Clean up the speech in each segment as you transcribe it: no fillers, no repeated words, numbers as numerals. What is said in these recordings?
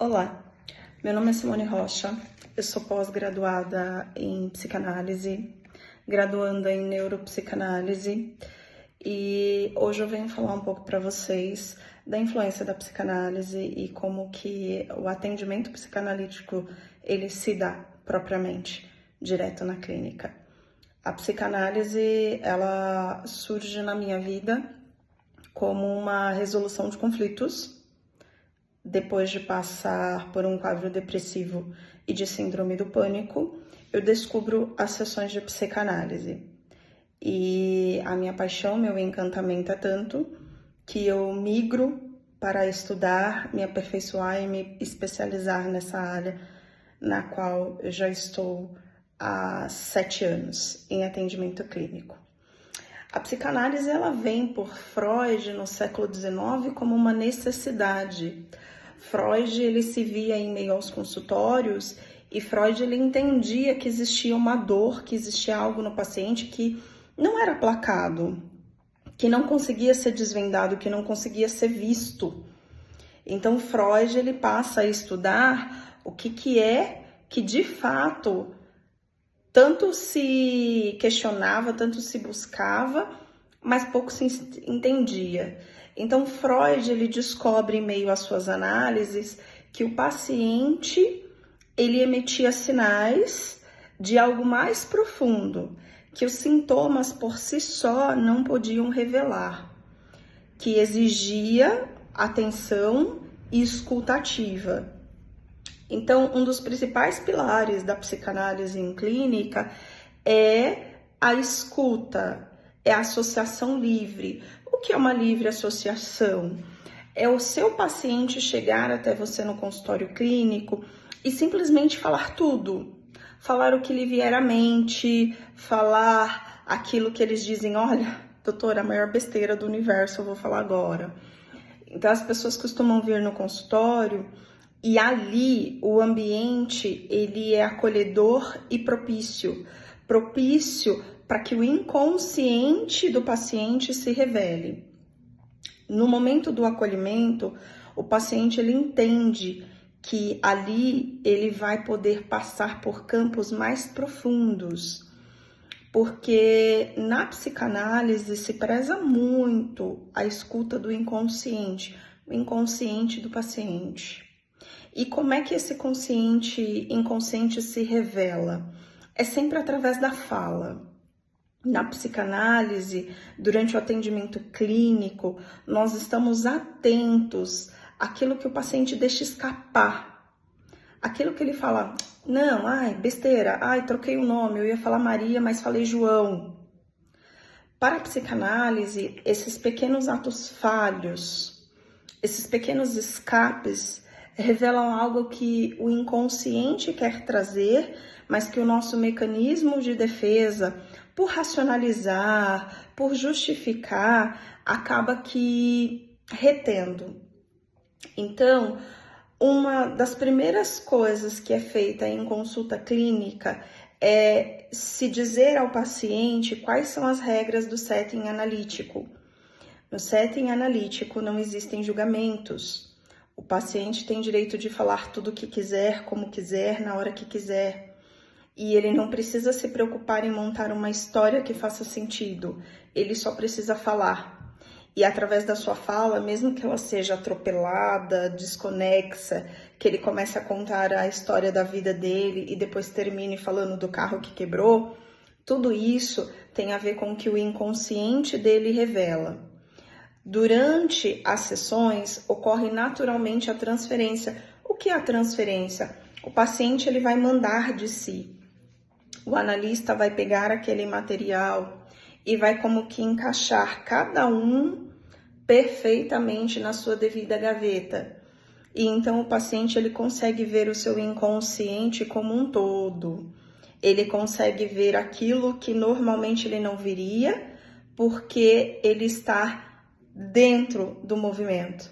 Olá, meu nome é Simone Rocha, eu sou pós-graduada em psicanálise, graduanda em neuropsicanálise e hoje eu venho falar um pouco para vocês da influência da psicanálise e como que o atendimento psicanalítico ele se dá propriamente direto na clínica. A psicanálise ela surge na minha vida como uma resolução de conflitos. Depois de passar por um quadro depressivo e de síndrome do pânico, eu descubro as sessões de psicanálise. E a minha paixão, meu encantamento é tanto que eu migro para estudar, me aperfeiçoar e me especializar nessa área na qual eu já estou há 7 anos em atendimento clínico. A psicanálise ela vem por Freud no século XIX como uma necessidade. Freud ele se via em meio aos consultórios e Freud ele entendia que existia uma dor, que existia algo no paciente que não era aplacado, que não conseguia ser desvendado, que não conseguia ser visto. Então Freud ele passa a estudar o que é que de fato tanto se questionava, tanto se buscava, mas pouco se entendia. Então, Freud ele descobre, em meio às suas análises, que o paciente ele emitia sinais de algo mais profundo, que os sintomas por si só não podiam revelar, que exigia atenção e escuta ativa. Então, um dos principais pilares da psicanálise em clínica é a escuta, é a associação livre. O que é uma livre associação? É o seu paciente chegar até você no consultório clínico e simplesmente falar tudo. Falar o que lhe vier à mente, falar aquilo que eles dizem, olha, doutora, a maior besteira do universo eu vou falar agora. Então, as pessoas costumam vir no consultório e ali o ambiente ele é acolhedor e propício para que o inconsciente do paciente se revele. No momento do acolhimento, o paciente ele entende que ali ele vai poder passar por campos mais profundos, porque na psicanálise se preza muito a escuta do inconsciente, o inconsciente do paciente. E como é que esse inconsciente se revela? É sempre através da fala. Na psicanálise, durante o atendimento clínico, nós estamos atentos àquilo que o paciente deixa escapar. Aquilo que ele fala, não, besteira, troquei o nome, eu ia falar Maria, mas falei João. Para a psicanálise, esses pequenos atos falhos, esses pequenos escapes, revelam algo que o inconsciente quer trazer, mas que o nosso mecanismo de defesa, por racionalizar, por justificar, acaba que retendo. Então, uma das primeiras coisas que é feita em consulta clínica é se dizer ao paciente quais são as regras do setting analítico. No setting analítico não existem julgamentos. O paciente tem direito de falar tudo o que quiser, como quiser, na hora que quiser. E ele não precisa se preocupar em montar uma história que faça sentido. Ele só precisa falar. E através da sua fala, mesmo que ela seja atropelada, desconexa, que ele comece a contar a história da vida dele e depois termine falando do carro que quebrou, tudo isso tem a ver com o que o inconsciente dele revela. Durante as sessões, ocorre naturalmente a transferência. O que é a transferência? O paciente ele vai mandar de si. O analista vai pegar aquele material e vai como que encaixar cada um perfeitamente na sua devida gaveta. E então o paciente ele consegue ver o seu inconsciente como um todo. Ele consegue ver aquilo que normalmente ele não viria, porque ele está dentro do movimento.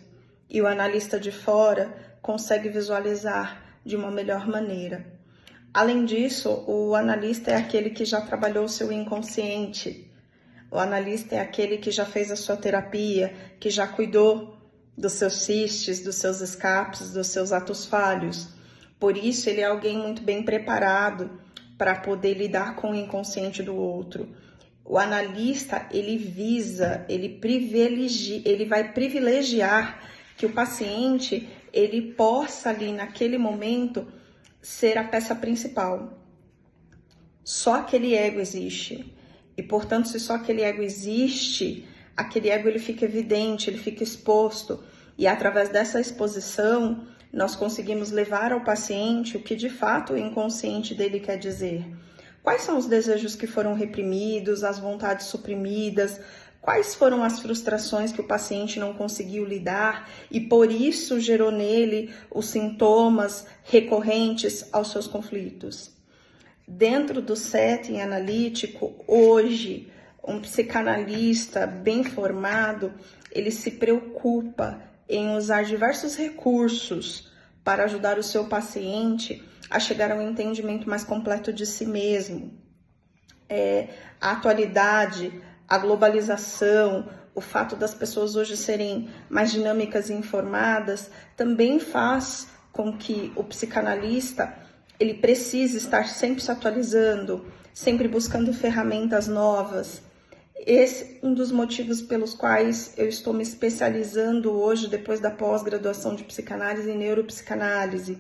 E o analista de fora consegue visualizar de uma melhor maneira. Além disso, o analista é aquele que já trabalhou o seu inconsciente. O analista é aquele que já fez a sua terapia, que já cuidou dos seus cistes, dos seus escapes, dos seus atos falhos. Por isso, ele é alguém muito bem preparado para poder lidar com o inconsciente do outro. O analista, ele vai privilegiar que o paciente, ele possa ali naquele momento ser a peça principal. Só aquele ego existe. E, portanto, se só aquele ego existe, aquele ego ele fica evidente, ele fica exposto. E através dessa exposição, nós conseguimos levar ao paciente o que de fato o inconsciente dele quer dizer. Quais são os desejos que foram reprimidos, as vontades suprimidas, quais foram as frustrações que o paciente não conseguiu lidar e por isso gerou nele os sintomas recorrentes aos seus conflitos. Dentro do setting analítico, hoje, um psicanalista bem formado, ele se preocupa em usar diversos recursos para ajudar o seu paciente a chegar a um entendimento mais completo de si mesmo. A atualidade, a globalização, o fato das pessoas hoje serem mais dinâmicas e informadas, também faz com que o psicanalista ele precise estar sempre se atualizando, sempre buscando ferramentas novas. Esse é um dos motivos pelos quais eu estou me especializando hoje, depois da pós-graduação de psicanálise e neuropsicanálise.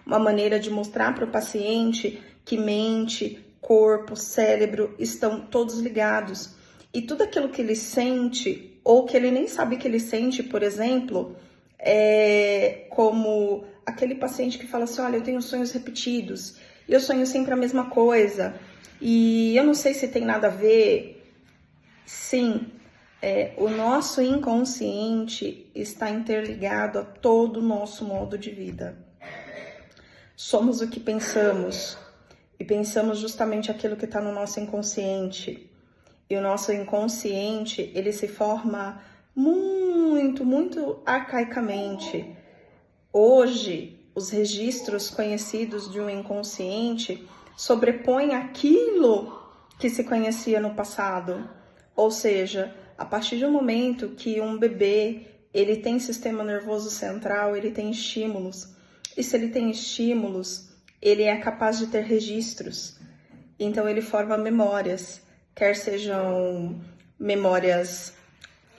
Uma maneira de mostrar para o paciente que mente, corpo, cérebro estão todos ligados. E tudo aquilo que ele sente, ou que ele nem sabe que ele sente, por exemplo, é como aquele paciente que fala assim, olha, eu tenho sonhos repetidos, e eu sonho sempre a mesma coisa, e eu não sei se tem nada a ver. Sim, o nosso inconsciente está interligado a todo o nosso modo de vida. Somos o que pensamos, e pensamos justamente aquilo que está no nosso inconsciente. E o nosso inconsciente, ele se forma muito arcaicamente. Hoje, os registros conhecidos de um inconsciente sobrepõem aquilo que se conhecia no passado. Ou seja, a partir do momento que um bebê, ele tem sistema nervoso central, ele tem estímulos. E se ele tem estímulos, ele é capaz de ter registros. Então ele forma memórias, quer sejam memórias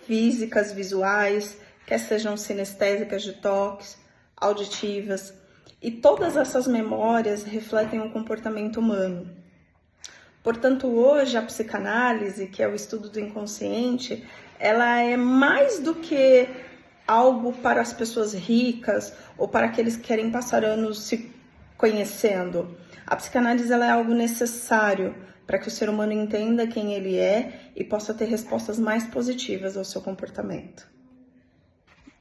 físicas, visuais, quer sejam sinestésicas de toques, auditivas. E todas essas memórias refletem o comportamento humano. Portanto, hoje a psicanálise, que é o estudo do inconsciente, ela é mais do que algo para as pessoas ricas ou para aqueles que querem passar anos se conhecendo. A psicanálise ela é algo necessário para que o ser humano entenda quem ele é e possa ter respostas mais positivas ao seu comportamento.